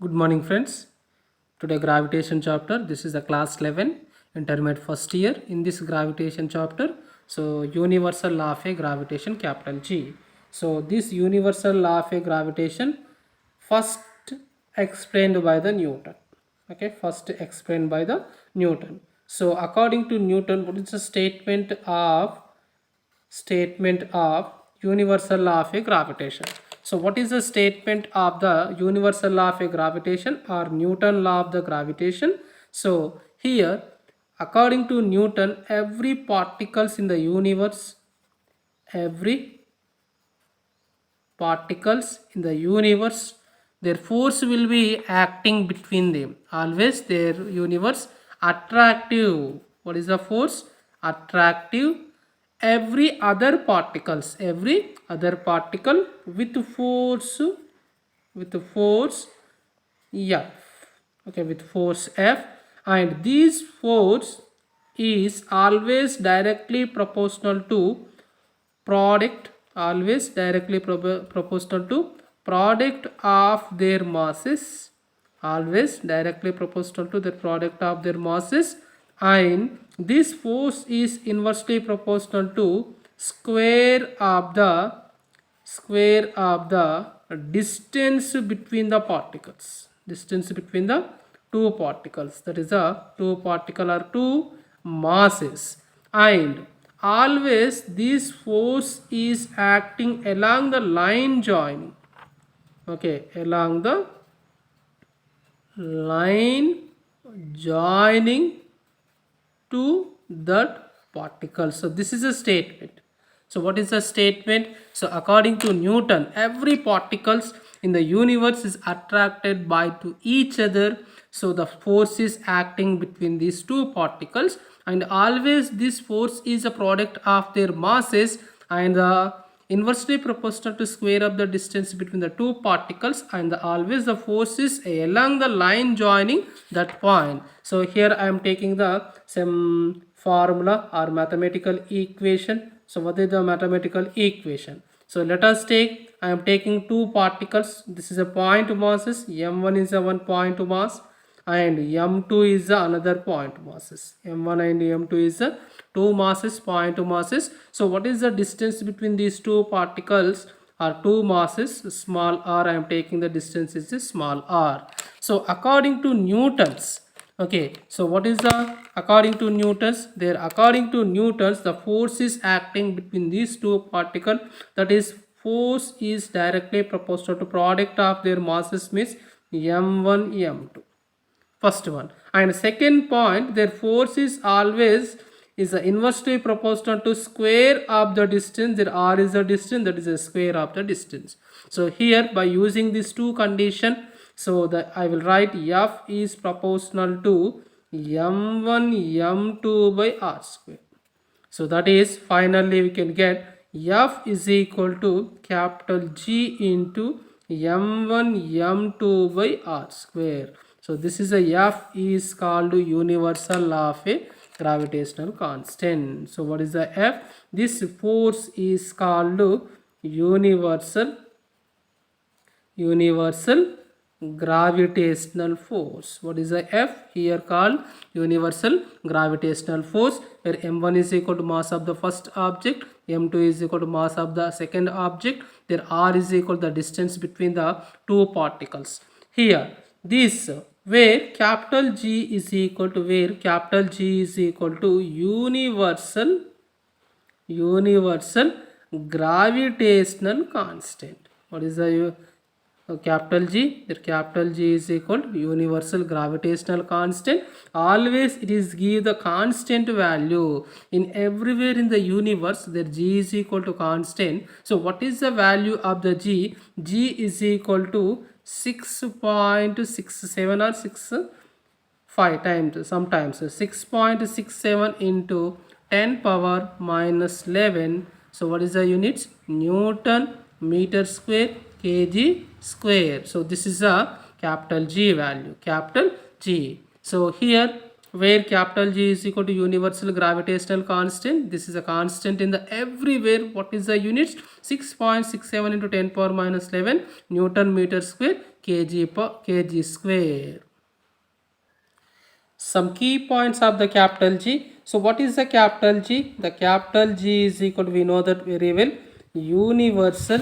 Good morning friends. Today gravitation chapter. This is the class 11 intermediate first year. In this gravitation chapter, so universal law of a gravitation capital G. So this universal law of a gravitation first explained by the Newton. Okay, first explained by the Newton. So according to Newton, what is the statement of universal law of a gravitation? So what is the statement of the universal law of a gravitation or Newton law of the gravitation? So here, according to Newton, every particles in the universe, every particles in the universe, their force will be acting between them. Always their universe attractive. What is the force? Attractive. Every other particle with force F. Okay, with force F, and this force is always directly proportional to product, always directly proportional to product of their masses, always directly proportional to the product of their masses, and this force is inversely proportional to square of the distance between the particles, distance between the two particles, that is the two particle or two masses, and always this force is acting along the line joining. Okay, along the line joining to that particle. So this is a statement. So what is the statement? So according to Newton, every particles in the universe is attracted by to each other. So the force is acting between these two particles, and always this force is a product of their masses, and inversely proportional to square of the distance between the two particles, and always the force is along the line joining that point. So here I am taking the some formula or mathematical equation. So what is the mathematical equation? So let us take, I am taking two particles. This is a point masses. M1 is a one point mass, and M2 is another point masses. M1 and M2 is a two masses, point masses. So what is the distance between these two particles or two masses? Small r. I am taking the distance is a small r. So according to Newton's, okay, so what is the according to Newton's? There, according to Newton's, the force is acting between these two particles, that is force is directly proportional to product of their masses, means M1 M2, first one. And second point, their force is always is inversely proportional to square of the distance. There r is the distance, that is the square of the distance. So here by using these two condition, so that I will write F is proportional to M1 M2 by r square. So that is finally we can get F is equal to capital G into M1 M2 by r square. So this is a F is called universal law of a gravitational constant. So what is the F? This force is called universal gravitational force. What is the F? Here called universal gravitational force, where M1 is equal to mass of the first object, M2 is equal to mass of the second object, there r is equal to the distance between the two particles. Here this where capital G is equal to universal gravitational constant. What is the capital G? The capital G is equal to universal gravitational constant. Always it is give the constant value in everywhere in the universe. Their G is equal to constant. So what is the value of the G? G is equal to 6.67 or 5 times, sometimes 6.67 into 10 power minus 11. So what is the units? Newton meter square kg square. So this is a capital G value, capital G. So here where capital G is equal to universal gravitational constant, this is a constant in the everywhere. What is the units? 6.67 into 10 power minus 11 Newton meter square kg square. Some key points of the capital G. So what is the capital G? The capital G is equal to, we know that very well, universal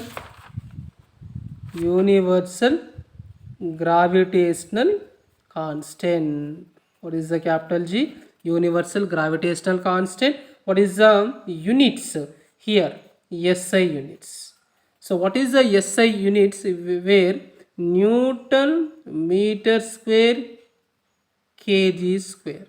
gravitational constant. What is the capital G? Universal gravitational constant. What is the units? Here, SI units. So what is the SI units? Where Newton meter square kg square.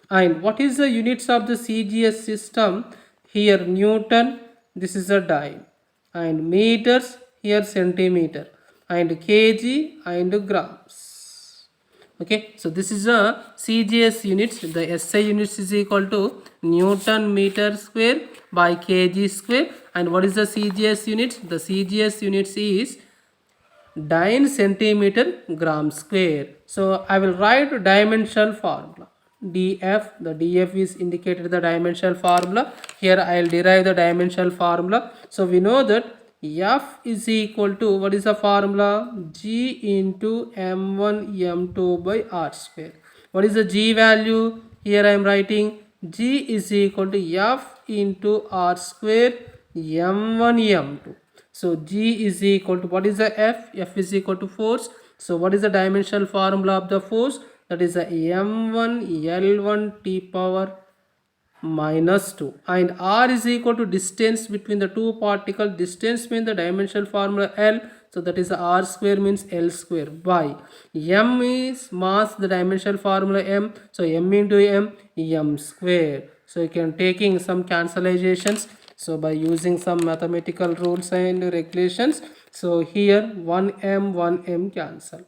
And what is the units of the CGS system? Here Newton, this is a dyne, and meters, here centimeter, and kg and grams. Okay, so this is a CGS units. The SI units is equal to Newton meter square by kg square. And what is the CGS units? The CGS units is dyne centimeter gram square. So I will write dimensional formula df. The df is indicated the dimensional formula. Here I will derive the dimensional formula. So we know that f is equal to, what is the formula? G into m1 m2 by r square. What is the g value? Here I am writing g is equal to f into r square m1 m2. So G is equal to, what is the F? F is equal to force. So what is the dimensional formula of the force? That is the m1 L1 T power minus 2. And R is equal to distance between the two particles. Distance means the dimensional formula L. So that is the R square means L square by M is mass, the dimensional formula M. So M into M square. So you can taking some cancelizations. So by using some mathematical rules and regulations, so here 1m cancel,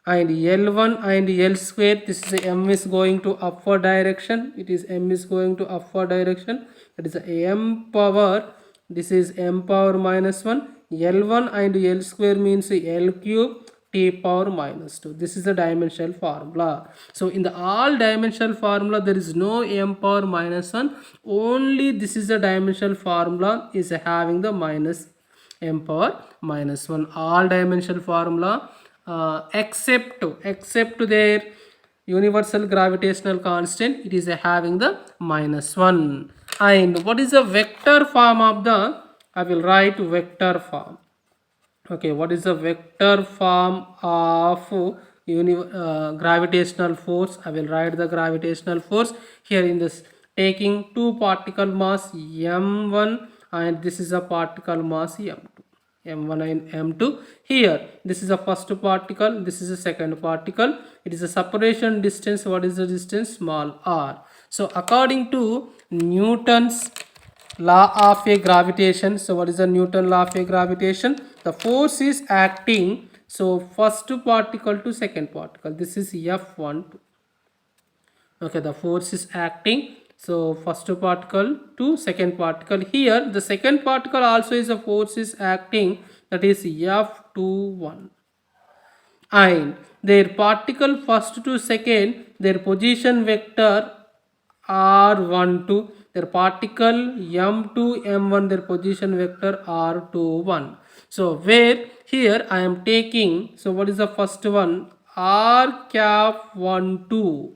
and L1 and L square, this is m is going to upward direction, it is m is going to upward direction, that is m power, this is m power minus 1, L1 and L square means L cube T power minus 2. This is the dimensional formula. So in the all dimensional formula there is no m power minus 1, only this is the dimensional formula is having the minus m power minus 1. All dimensional formula except their universal gravitational constant, it is having the minus 1. And what is the vector form of the, I will write vector form. Okay, what is the vector form of gravitational force? I will write the gravitational force here in this, taking two particle mass m1 and this is a particle mass m1 and m2. Here this is the first particle, this is the second particle, it is a separation distance. What is the distance? Small r. So according to Newton's law of a gravitation, so what is the Newton law of a gravitation? The force is acting, so first particle to second particle, this is F1. Okay, the force is acting, so first particle to second particle. Here the second particle also is a force is acting, that is F21. And their particle first to second, their position vector R12, their particle M2 M1, their position vector R21. So where here I am taking, so what is the first one? R cap 12.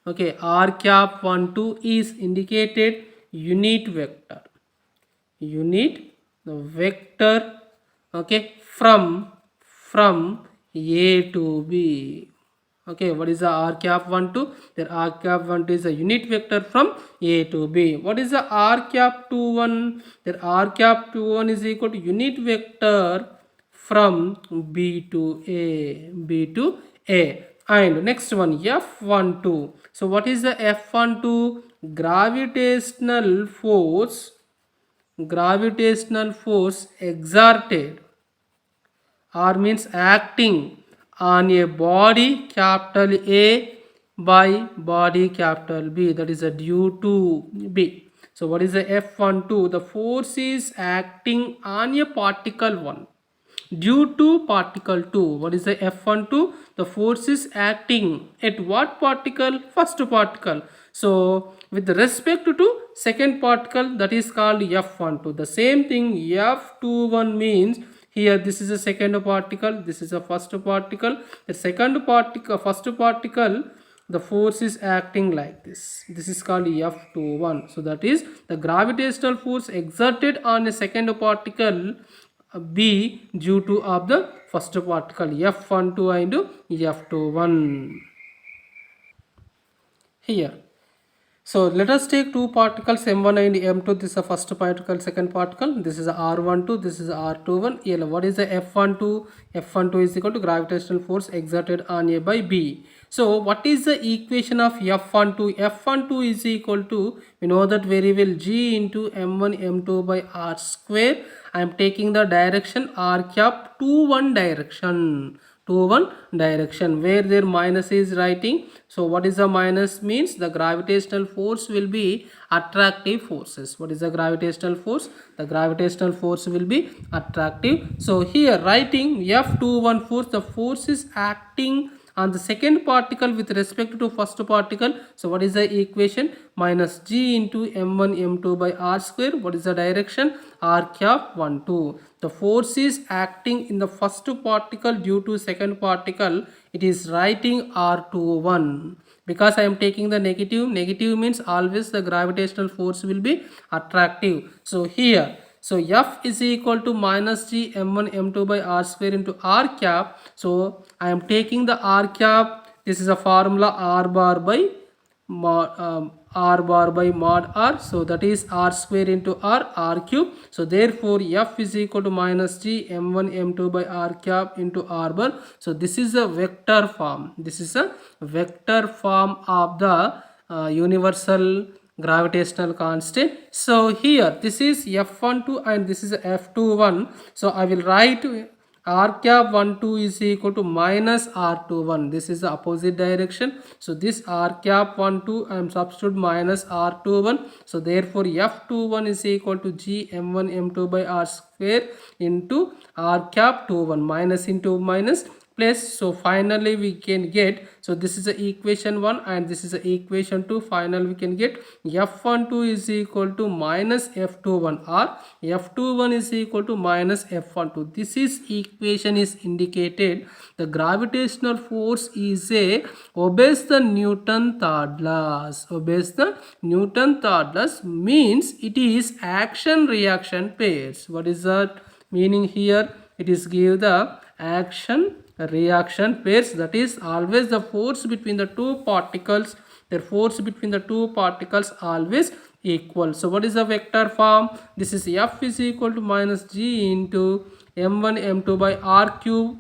Okay, R cap 12 is indicated unit vector. Unit vector, okay, from A to B. Okay, what is the r cap 12? Their r cap 12 is a unit vector from A to B. What is the r cap 21? Their r cap 21 is equal to unit vector from B to A. And next one, F12. So what is the F12? Gravitational force exerted, or means acting on a body capital A by body capital B, that is a due to B. So what is the F12? The force is acting on a particle 1 due to particle 2. What is the F12? The force is acting at what particle? First particle. So with respect to second particle, that is called F12. The same thing F21 means Here this is a second particle, this is a first particle. The second particle, first particle, the force is acting like this. This is called F21. So that is the gravitational force exerted on a second particle B due to of the first particle F12 and F21. Here, so let us take two particles M1 and M2. This is the first particle, second particle. This is R12, this is R21. Here, what is the F12? F12 is equal to gravitational force exerted on A by B. So what is the equation of F12? F12 is equal to, we know that very well, G into M1 M2 by R square. I am taking the direction R cap to one direction. Where their minus is writing. So what is the minus means? The gravitational force will be attractive forces. What is the gravitational force? The gravitational force will be attractive. So here writing F21 force, the force is acting on the second particle with respect to first particle. So what is the equation? Minus G into M1 M2 by R square. What is the direction? R cap 1 2. The force is acting in the first particle due to second particle. It is writing R21. Because I am taking the negative. Negative means always the gravitational force will be attractive. So here, so F is equal to minus G M1 M2 by R square into R cap. So I am taking the R cap. This is a formula R bar by mod, R. So that is R square into R cube. So therefore F is equal to minus G M1 M2 by R cap into R bar. So this is a vector form. This is a vector form of the universal gravitational constant. So here this is F12 and this is F21. So I will write R cap 12 is equal to minus R21. This is the opposite direction. So this R cap 12 I am substitute minus R21. So therefore F21 is equal to G M1 M2 by R square into R cap 21. Minus into minus plus. So finally we can get, so this is the equation 1 and this is the equation 2. Finally we can get F12 is equal to minus F21 or F21 is equal to minus F12. This is equation is indicated the gravitational force is obeys the Newton third laws. Obeys the Newton third laws means it is action reaction pairs. What is that meaning here? It is give the action reaction pairs, that is always the force between the two particles, their force between the two particles always equal. So what is the vector form? This is F is equal to minus G into M1 M2 by R cube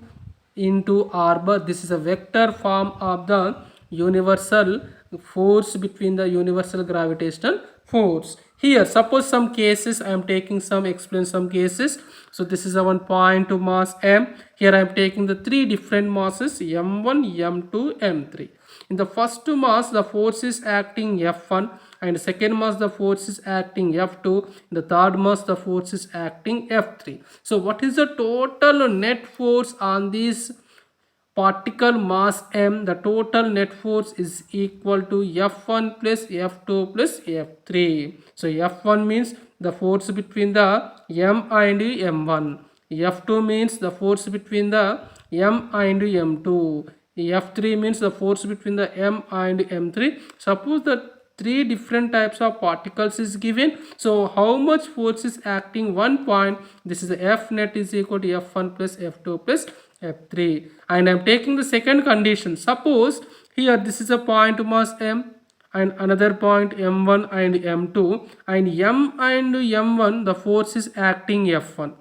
into R bar. This is a vector form of the universal force between the universal gravitational force. Here suppose some cases I am taking some, explain some cases. So this is a one point to mass M. Here I am taking the three different masses M1 M2 M3. In the first mass the force is acting F1, and second mass the force is acting F2, in the third mass the force is acting F3. So what is the total net force on this particle mass M? The total net force is equal to F1 plus F2 plus F3. So F1 means the force between the M and M1. F2 means the force between the M and M2. F3 means the force between the M and M3. Suppose the three different types of particles is given. So how much force is acting one point? This is the F net is equal to F1 plus F2 plus F3. And I am taking the second condition. Suppose here this is a point mass M and another point M1 and M2, and M and M1 the force is acting F1.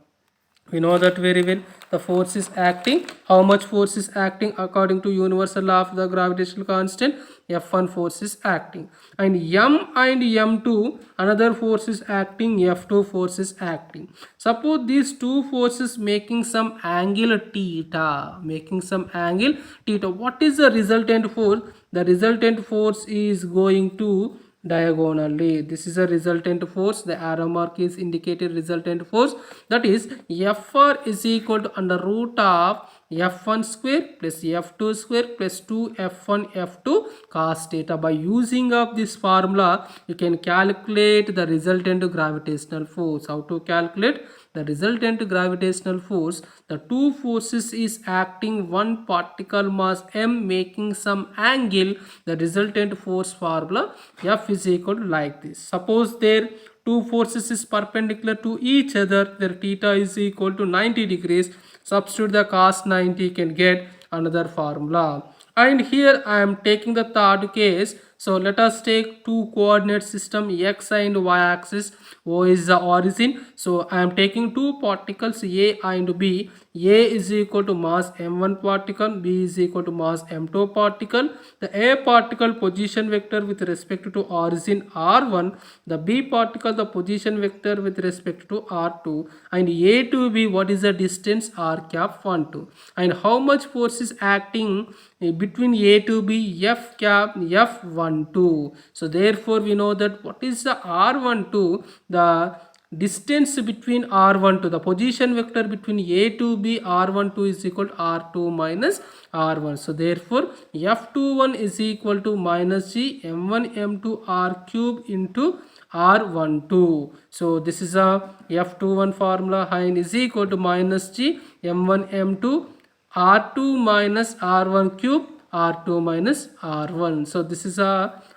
We know that very well. The force is acting. How much force is acting according to universal law of the gravitational constant? F1 force is acting. And M and M2 another force is acting, F2 force is acting. Suppose these two forces making some angle theta. Making some angle theta. What is the resultant force? The resultant force is going to diagonally. This is a resultant force. The arrow mark is indicated resultant force. That is Fr is equal to under root of f1 square plus f2 square plus 2f1 f2 cos theta. By using of this formula, you can calculate the resultant gravitational force. How to calculate the resultant gravitational force? The two forces is acting one particle mass m making some angle. The resultant force formula F is equal to like this. Suppose there two forces is perpendicular to each other, their theta is equal to 90 degrees. Substitute the cos 90, can get another formula. And here I am taking the third case. So let us take two coordinate system x and y axis. O is the origin. So I am taking two particles A and B. A is equal to mass m1 particle, B is equal to mass m2 particle. The A particle position vector with respect to origin r1, the B particle the position vector with respect to r2, and A to B what is the distance r cap 1 2, and how much force is acting between A to B, F cap F12. So therefore we know that what is the R12, the distance between R12, the position vector between A to B R12 is equal to R2 minus R1. So therefore F21 is equal to minus G M1 M2 R cube into R12. So this is a F21 formula, and is equal to minus G M1 M2 R2 minus R1 cube R2 minus R1. So this is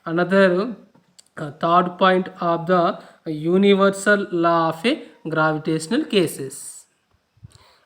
another third point of the universal law of a gravitational cases.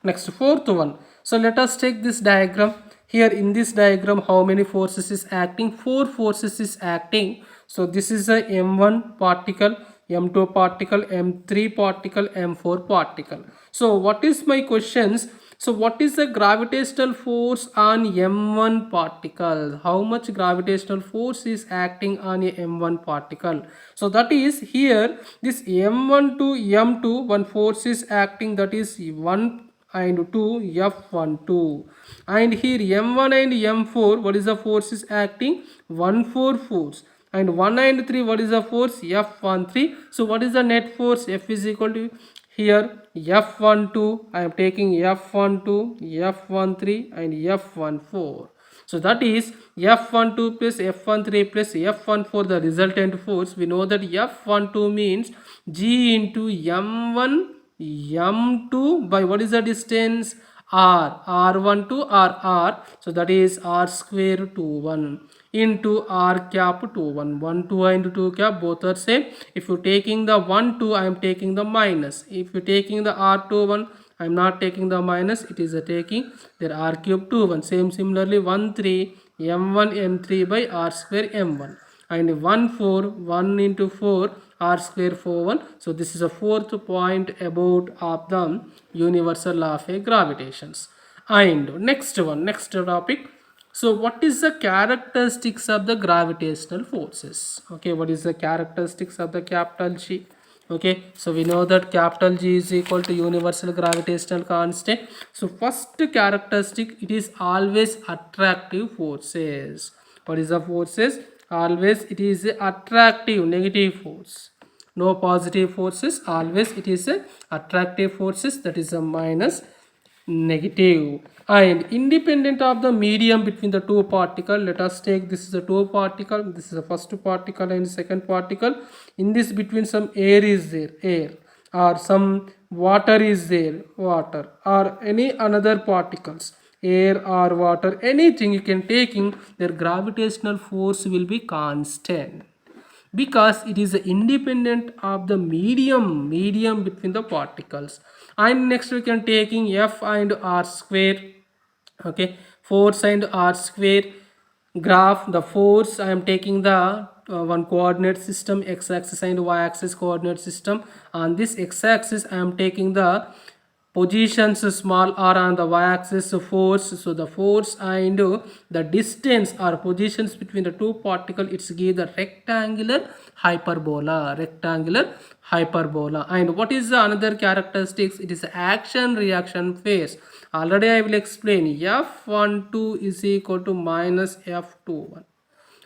Next, fourth one. So let us take this diagram. Here in this diagram, how many forces is acting? Four forces is acting. So this is a m1 particle, m2 particle, m3 particle, m4 particle. So what is my questions? So what is the gravitational force on m1 particle? How much gravitational force is acting on a m1 particle? So that is here, this m1 to m2, one force is acting, that is 1 and 2 F12, and here M1 and M4 what is the force is acting? 1 4 force, and 1 and 3 what is the force? F13. So what is the net force? F is equal to here F12, I am taking F12, F13 and F14. So that is F12 plus F13 plus F14, the resultant force. We know that F12 means G into M1 m2 by what is the distance? R1 to r. So that is r square 21 into r cap 21. 1 2 and 2 cap both are same. If you taking the 1 2, I am taking the minus. If you taking the r21, I am not taking the minus, it is a taking their r cube 21. Similarly 1 3 m1 m3 by r square m1, and 1 4 1 into 4 r square 4 1. So this is a fourth point about of the universal law of gravitations. And next topic. So what is the characteristics of the gravitational forces? Okay, what is the characteristics of the capital G? Okay, so we know that capital G is equal to universal gravitational constant. So first characteristic, it is always attractive forces. What is the forces? Always it is attractive, negative force. No positive forces, always it is attractive forces, that is a minus, negative. And independent of the medium between the two particle, let us take this is the two particle, this is the first particle and second particle. In this between some air is there, air, or some water is there, water, or any another particles, air or water, anything you can taking, their gravitational force will be constant, because it is independent of the medium between the particles. And next we can taking F and R square. Okay, force and R square graph. The force, I am taking the one coordinate system, x-axis and y-axis coordinate system. On this x-axis I am taking the positions small r, on the y-axis force. So the force and the distance or positions between the two particles, it's give the rectangular hyperbola, And what is the another characteristics? It is action reaction phase. Already I will explain. F12 is equal to minus F21.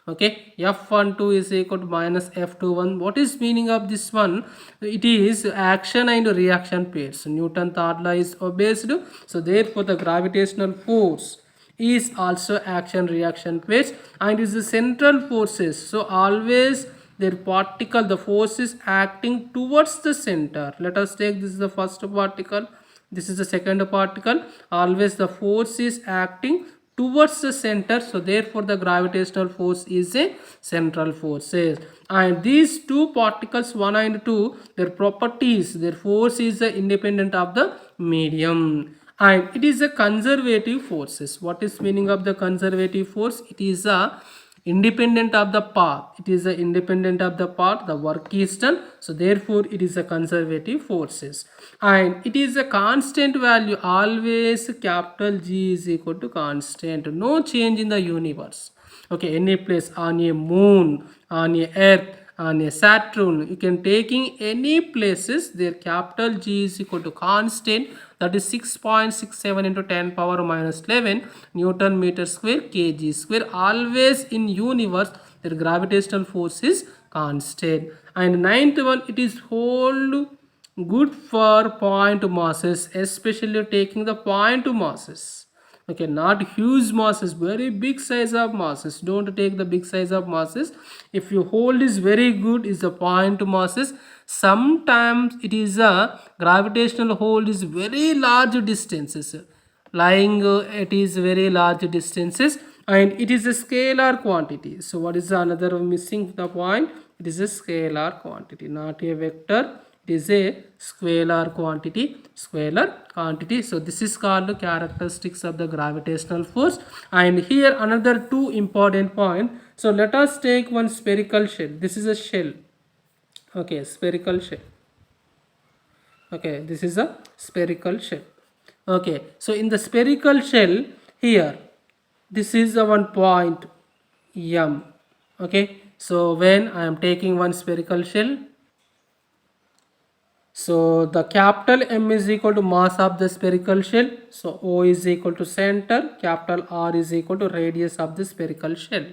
Okay, F12 is equal to minus F21. What is meaning of this one? It is action and reaction pairs. Newton third law is obeyed. So therefore the gravitational force is also action reaction pairs and is the central forces. So always their particle, the force is acting towards the center. Let us take this is the first particle, this is the second particle. Always the force is acting towards the center, so therefore the gravitational force is a central forces. And these two particles 1 and 2, their properties, their force is independent of the medium and it is a conservative forces. What is meaning of the conservative force? It is a independent of the path. It is a independent of the path, the work is done, so therefore it is a conservative forces and it is a constant value. Always capital G is equal to constant, no change in the universe. Okay, any place, on a moon, on a earth, on a Saturn, you can taking any places, their capital G is equal to constant, that is 6.67 into 10 power minus 11 Newton meter square kg square. Always in universe their gravitational force is constant. And ninth one, it is hold good for point masses, especially taking the point masses. Okay, not huge masses, very big size of masses. Don't take the big size of masses. If you hold is very good is the point masses. Sometimes it is a gravitational hold is very large distances, lying it is very large distances and it is a scalar quantity. So what is another missing the point? It is a scalar quantity, not a vector. It is a scalar quantity, so this is called characteristics of the gravitational force. And here another two important point. So let us take one spherical shell. This is a shell. Okay, spherical shell. Okay, this is a spherical shell. Okay, so in the spherical shell here, this is the one point M. Okay, so when I am taking one spherical shell, so the capital M is equal to mass of the spherical shell. So O is equal to center, capital R is equal to radius of the spherical shell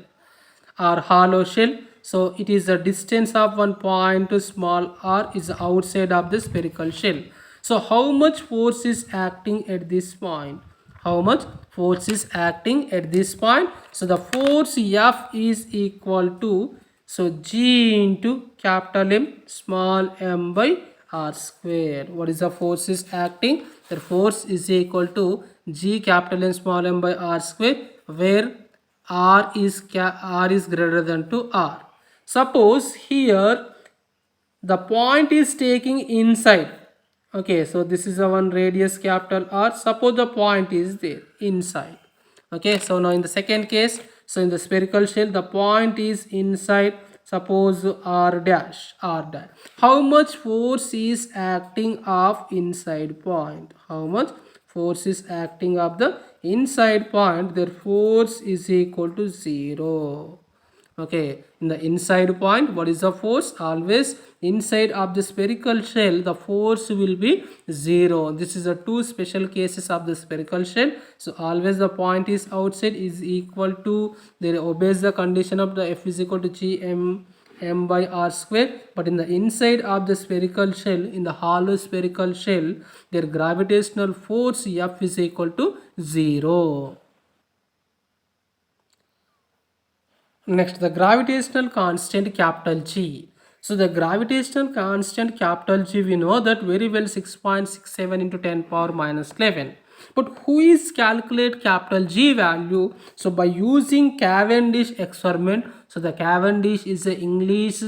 or hollow shell. So it is the distance of one point to small r is outside of the spherical shell. So how much force is acting at this point? How much force is acting at this point? So the force F is equal to, so G into capital M small m by r square. What is the force is acting? The force is equal to G capital M small m by r square, where r is greater than to r. Suppose here the point is taking inside. Okay, so this is a one radius capital R. Suppose the point is there inside. Okay, so now in the second case, so in the spherical shell the point is inside. Suppose r dash. How much force is acting of inside point? How much force is acting of the inside point? Their force is equal to 0. Okay, in the inside point, what is the force? Always inside of the spherical shell the force will be 0. This is the two special cases of the spherical shell. So always the point is outside is equal to, they obeys the condition of the F is equal to G m by r square. But in the inside of the spherical shell, in the hollow spherical shell, their gravitational force F is equal to 0. Next, the gravitational constant capital G. So the gravitational constant capital G, we know that very well, 6.67 into 10 power minus 11. But who is calculate capital G value? So by using Cavendish experiment. So the Cavendish is an English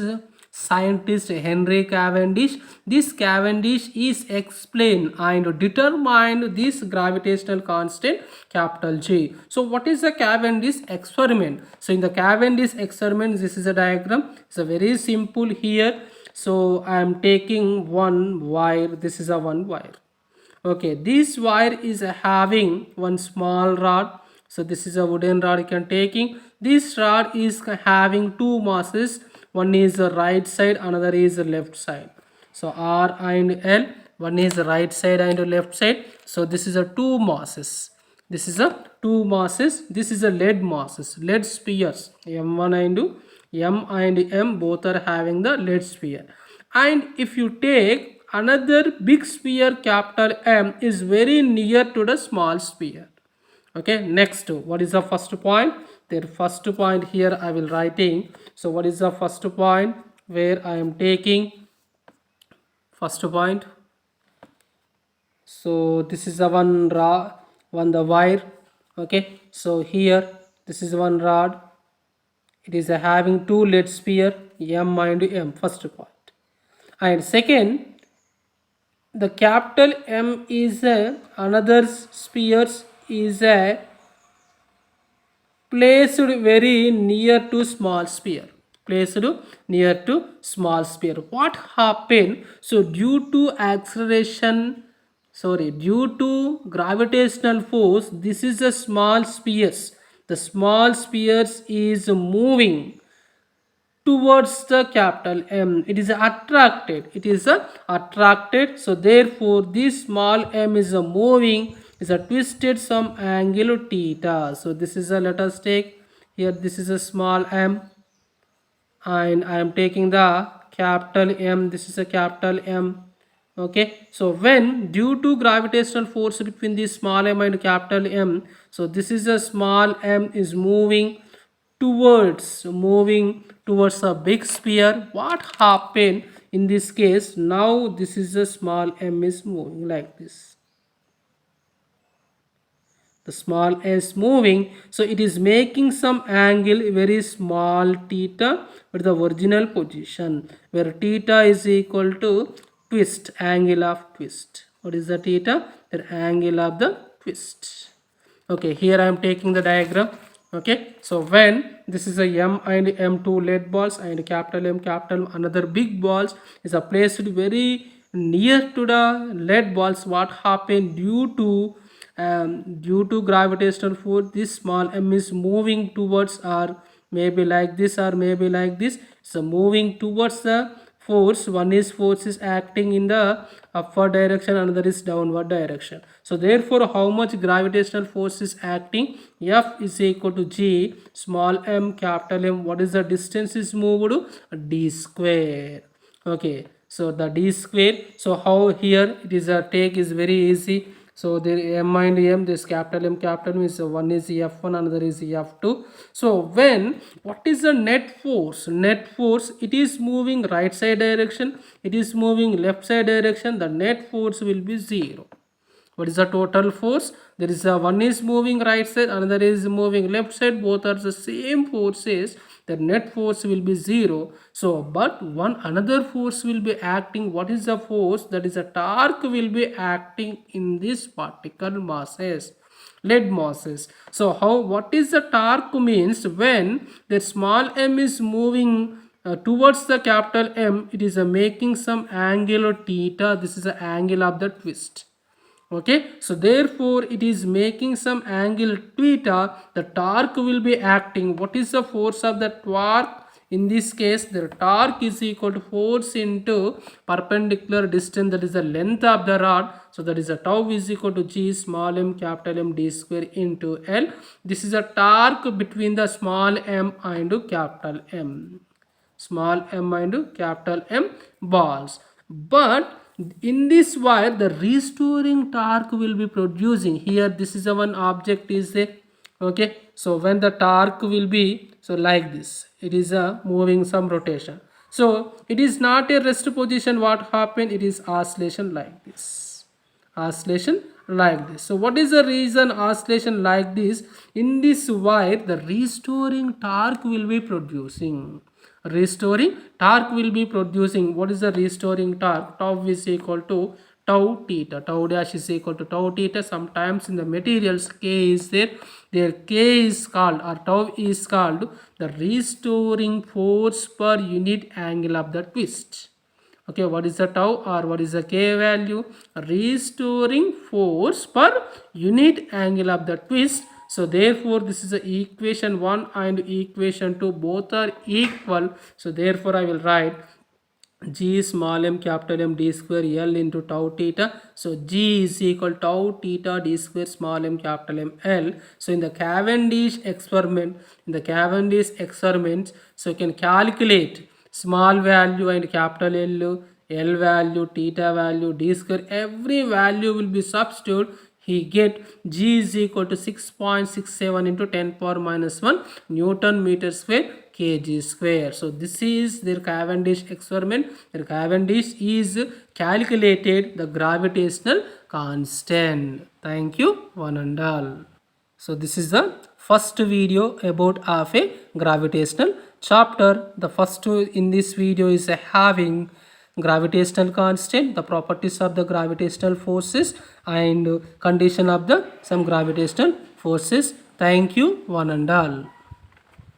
scientist, Henry Cavendish. This Cavendish is explained and determined this gravitational constant capital G. So what is the Cavendish experiment? So in the Cavendish experiment, this is a diagram. It's a very simple here. So I am taking one wire. This is a one wire. Okay, this wire is having one small rod. So this is a wooden rod you can taking. This rod is having two masses. One is the right side, another is the left side. So R and L, one is the right side and the left side. So this is a two masses. This is a two masses. This is a lead masses, lead spheres. M1 and M and M both are having the lead sphere. And if you take another big sphere, capital M is very near to the small sphere. Okay, next, what is the first point? The first point here I will writing. So what is the first point where I am taking first point? So this is the one rod, the wire. Okay, so here this is one rod. It is having two lead sphere, M and M, first point. And second, the capital M is another spheres is placed very near to small sphere, placed near to small sphere. What happened? So due to acceleration, due to gravitational force, this is a small spheres, the small spheres is moving towards the capital M. It is attracted. It is attracted. So therefore, this small m is moving, is a twisted some angle theta. So this is a, let us take here. This is a small m, and I am taking the capital M. This is a capital M. Okay, so when due to gravitational force between the small m and capital M, so this is a small m is moving towards a big sphere. What happened in this case? Now this is a small m is moving like this. The small s moving, so it is making some angle very small theta at the original position, where theta is equal to twist, angle of twist. What is the theta? The angle of the twist. Okay, here I am taking the diagram. Okay, so when this is a M and M2 lead balls, and capital M, capital M, another big balls is placed very near to the lead balls. What happened? Due to gravitational force, this small m is moving towards, or maybe like this, or maybe like this. So moving towards the force. One is force is acting in the upward direction, another is downward direction. So therefore, how much gravitational force is acting? F is equal to G small m capital M. What is the distance is moved? D square. Okay, so the D square. So how here it is a take is very easy. So the M and M, this capital M is one is F1, another is F2. So when what is the net force? Net force, it is moving right side direction, it is moving left side direction. The net force will be 0. What is the total force? There is a one is moving right side, another is moving left side. Both are the same forces. The net force will be 0. So, but one another force will be acting. What is the force? That is a torque will be acting in this particle masses, lead masses. So, how what is the torque means? When the small m is moving towards the capital M, it is making some angle theta. This is the angle of the twist. Okay, so therefore it is making some angle theta. The torque will be acting. What is the force of the torque? In this case, the torque is equal to force into perpendicular distance, that is the length of the rod. So that is a tau is equal to G small m capital M D square into L. This is a torque between the small m and capital M. Small m and capital M balls. But in this wire, the restoring torque will be producing. Here this is a one object is there. Okay, so when the torque will be, so like this, it is a moving some rotation. So it is not a rest position. What happened? It is oscillation like this, oscillation like this. So what is the reason oscillation like this? In this wire, the restoring torque will be producing. Restoring torque will be producing. What is the restoring torque? Tau is equal to tau theta. Tau dash is equal to tau theta. Sometimes in the materials K is there. Their K is called, or tau is called, the restoring force per unit angle of the twist. Okay, what is the tau, or what is the K value? Restoring force per unit angle of the twist. So therefore this is the equation 1 and equation 2, both are equal. So therefore I will write G small m capital M d square L into tau theta. So G is equal to tau theta d square small m capital M L. So in the Cavendish experiment, so you can calculate small value and capital L value, theta value, d square, every value will be substituted. He get G is equal to 6.67 into 10 power minus 1 Newton meter square kg square. So this is their Cavendish experiment. Their Cavendish is calculated the gravitational constant. Thank you one and all. So this is the first video about of a gravitational chapter. The first in this video is having gravitational constant, the properties of the gravitational forces, and condition of the some gravitational forces. Thank you one and all.